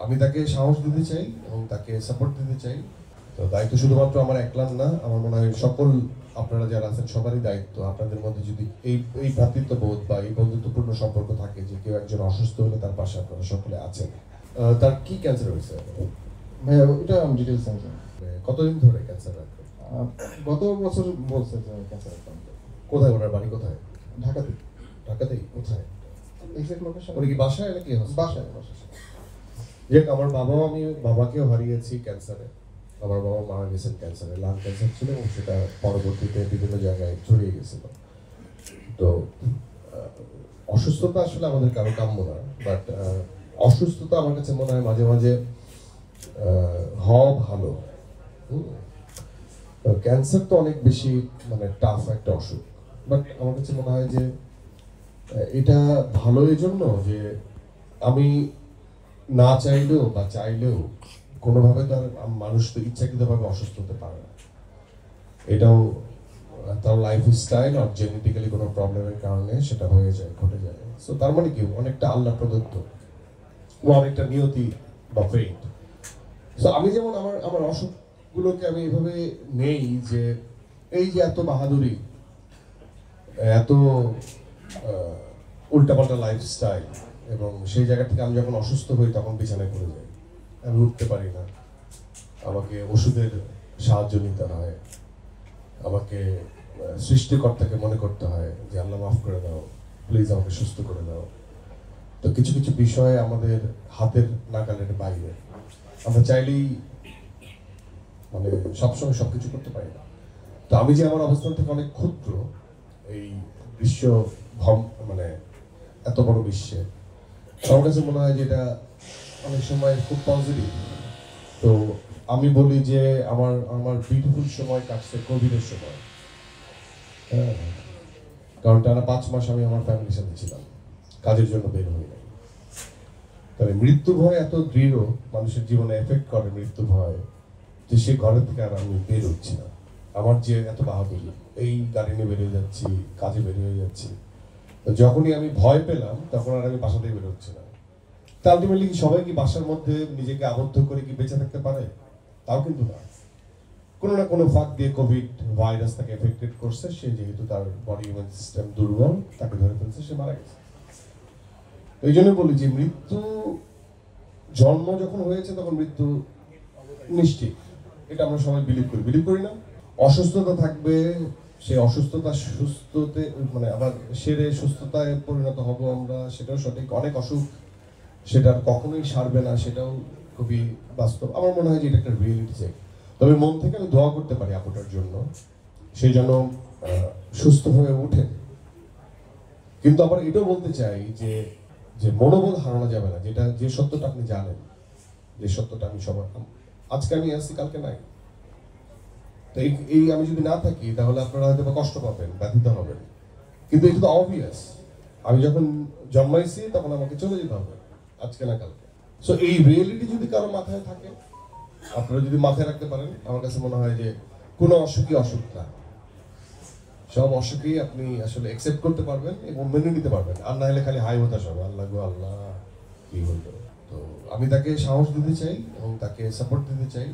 আমি তাকে সাহস দিতে চাই এবং তাকে সাপোর্ট দিতে চাই। তো দায়িত্ব শুধুমাত্র আমার একলার না, আমার মনে হয় সকল আপনারা যারা আছেন সবারই দায়িত্ব। আপনাদের মধ্যে যদি এই ভ্রাতৃত্ববোধ বা এই বন্ধুত্বপূর্ণ সম্পর্ক থাকে যে কেউ একজন অসুস্থ হলে তার পাশে আপনারা সকলে আছেন। তার কি ক্যান্সার হয়েছে ভাইয়া? ওইটা আমি ডিটেলস জানি। কতদিন ধরে ক্যান্সার? গত বছর বলছে যে ক্যান্সার আক্রান্ত। কোথায় ওনার বাড়ি? কোথায়? ঢাকাতে। ঢাকাতেই? কোথায় এক্সাক্ট লোকেশন উনি কি বাসায় নাকি বাসায়? যাক, আমার আমি বাবাকেও হারিয়েছি ক্যান্সারে। আমার বাবা মারা গেছেন ক্যান্সারে, লাং ক্যান্সার ছিল এবং সেটা পরবর্তীতে বিভিন্ন জায়গায় ছড়িয়ে গেছিল। তো অসুস্থতা আসলে আমাদের কারো কাম্য না, বাট অসুস্থতা আমার কাছে মনে হয় মাঝে মাঝে হওয়া ভালো। ক্যান্সার তো অনেক বেশি মানে টাফ একটা অসুখ, বাট আমার কাছে মনে হয় যে এটা ভালো এই জন্য যে আমি না চাইলেও বা চাইলেও কোনোভাবে তার মানুষ তো ইচ্ছাকৃতভাবে অসুস্থ হতে পারে না। এটাও তার লাইফ স্টাইল আর জেনেটিক্যালি কোনো প্রবলেমের কারণে সেটা হয়ে যায়, ঘটে যায়। সো তার মানে কি অনেকটা আল্লাহ প্রদত্ত বা অনেকটা নিয়তি বা ফেট। সো আমি যেমন আমার অসুখগুলোকে আমি এভাবে নেই যে এই যে এত বাহাদুরি, এত উল্টাপাল্টা লাইফস্টাইল, এবং সেই জায়গা থেকে আমি যখন অসুস্থ হই তখন বিছানায় পড়ে যাই, আমি উঠতে পারি না, আমাকে ওষুধের সাহায্য নিতে হয়, আমাকে সৃষ্টিকর্তাকে মনে করতে হয় যে আল্লাহ মাফ করে দাও, প্লিজ আমাকে সুস্থ করে দাও। তো কিছু কিছু বিষয় আমাদের হাতের নাগালের বাইরে, আমরা চাইলেই মানে সবসময় সবকিছু করতে পারি না। তো আমি যে আমার অবস্থান থেকে অনেক ক্ষুদ্র এই বিশ্ব মানে এত বড় বিশ্বে, আমার কাছে মনে হয় যে এটা অনেক সময় খুব পজিটিভ। তো আমি বলি যে আমার বিউটিফুল সময় কাটছে কোভিডের সময়। হ্যাঁ, কারণ টানা 5 মাস আমি আমার ফ্যামিলির সাথে ছিলাম, কাজের জন্য বের হই নাই। তাহলে মৃত্যু ভয় এত দৃঢ়, মানুষের জীবনে এফেক্ট করে মৃত্যু ভয়, যে সে ঘরের থেকে আর আমি বের হচ্ছি না। আমার যে এত বাহাদুরি, এই গাড়ি নিয়ে বেরিয়ে যাচ্ছি, কাজে বের হয়ে যাচ্ছি, যখনই আমি ভয় পেলাম তখন আর আমি বাসা থেকে বের হচ্ছি না। তা আলটিমেটলি কি সবাই কি বাসার মধ্যে নিজেকে আবদ্ধ করে কি বেঁচে থাকতে পারে? তাও কিন্তু না। কোনো না কোনো ফাঁক দিয়ে কোভিড ভাইরাস তাকে এফেক্টেড করছে, সে যেহেতু তার বডি ইমিউন সিস্টেম দুর্বল, তাকে ধরে ফেলছে, সে মারা গেছে। এই জন্য বলি যে মৃত্যু, জন্ম যখন হয়েছে তখন মৃত্যু নিশ্চিত, এটা আমরা সবাই বিলিভ করি না? অসুস্থতা থাকবে, সেই অসুস্থতা সুস্থতে মানে আবার সেরে সুস্থতায় পরিণত হব আমরা, সেটাও সঠিক। অনেক অসুখ সেটা কখনোই সারবে না, সেটাও খুবই বাস্তব। আমার মনে হয় যে এটা একটা রিয়েলিটি চেক। তবে মন থেকে আমি দোয়া করতে পারি আপুটার জন্য, সেই যেন সুস্থ হয়ে ওঠে। কিন্তু আবার এটাও বলতে চাই যে যে মনোবল হারানো যাবে না, যেটা যে সত্যটা আপনি জানেন, যে সত্যটা আমি সবার, আজকে আমি আসছি কালকে নাই। তো এই আমি যদি না থাকি তাহলে আপনারা হয়তো কষ্ট পাবেন, ব্যথিত হবেন, কিন্তু এটা তো অবভিয়াস। আমি যখন জন্মাইছি তখন আমাকে চলে যেতে হবে, আজকে না কালকে। সো এই রিয়েলিটি যদি কারো মাথায় থাকে, আপনারা যদি মাথায় রাখতে পারেন, আমার কাছে মনে হয় যে কোনো অসুখই অসুখ না। সব অসুখই আপনি আসলে অ্যাকসেপ্ট করতে পারবেন এবং মেনে নিতে পারবেন, আর না হলে খালি হাই হতাশ হবে, আল্লাহ গো আল্লাহ কি হলো। তো আমি তাকে সাহস দিতে চাই এবং তাকে সাপোর্ট দিতে চাই।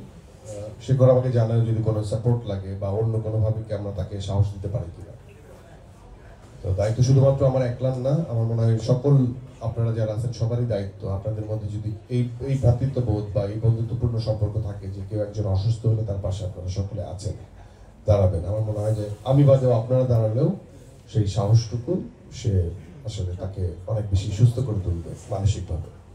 সে করে আমাকে জানায় যদি কোনো সাপোর্ট লাগে বা অন্য কোনোভাবে কি আমরা তাকে সাহস দিতে পারি কিনা। তো দায়িত্ব শুধুমাত্র আমার একলার না, আমার মনে হয় সকল আপনারা যারা আছেন সবারই দায়িত্ব। আপনাদের মধ্যে যদি এই ভ্রাতৃত্ববোধ বা এই বন্ধুত্বপূর্ণ সম্পর্ক থাকে যে কেউ একজন অসুস্থ হলে তার পাশে আপনারা সকলে আছেন, দাঁড়াবেন। আমার মনে হয় যে আমি বাদেও আপনারা দাঁড়ালেও সেই সাহসটুকু সে আসলে তাকে অনেক বেশি সুস্থ করে তুলবে মানসিকভাবে।